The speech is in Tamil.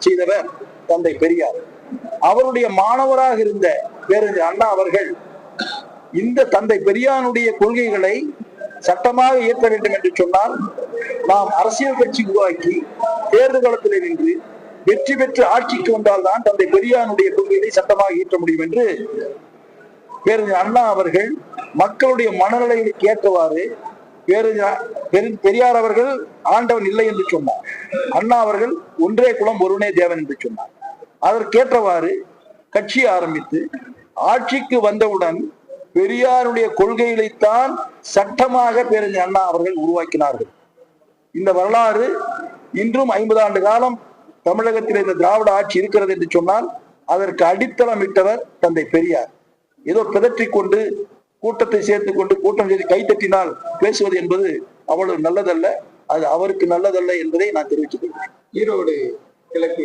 செய்தவர் தந்தை பெரியார். அவருடைய மாணவராக இருந்த பேரறிஞர் அண்ணா அவர்கள் இந்த தந்தை பெரியாருடைய கொள்கைகளை சட்டமாக இயற்ற வேண்டும் என்று சொன்னால் நாம் அரசியல் கட்சி உருவாக்கி தேர்தல் களத்தில் நின்று வெற்றி பெற்று ஆட்சிக்கு வந்தால்தான் தந்தை பெரியாருடைய கொள்கைகளை சட்டமாக இயற்ற முடியும் என்று பேரறிஞர் அண்ணா அவர்கள் மக்களுடைய மனநிலைகளுக்கு ஏற்றவாறு பெரியார் அவர்கள் ஆண்டவன் இல்லை என்று சொன்னார். அண்ணா அவர்கள் ஒன்றே குலம் ஒருவனே தேவன் என்று சொன்னார். அதற்கேற்றவாறு கட்சி ஆரம்பித்து ஆட்சிக்கு வந்தவுடன் பெரியாருடைய கொள்கைகளைத்தான் சட்டமாக பேரறிஞர் அண்ணா அவர்கள் உருவாக்கினார்கள். இந்த வரலாறு இன்றும் 50 ஆண்டு காலம் தமிழகத்தில் இந்த திராவிட ஆட்சி இருக்கிறது என்று சொன்னால் அதற்கு அடித்தளமிட்டவர் தந்தை பெரியார். ஏதோ பிதற்றிக் கொண்டு கூட்டத்தை சேர்த்துக் கொண்டு கூட்டம் செய்து கைத்தட்டினால் பேசுவது என்பது அவ்வளவு நல்லதல்ல, அது அவருக்கு நல்லதல்ல என்பதை நான் தெரிவித்துக் கொள்கிறேன். ஈரோடு கிழக்கு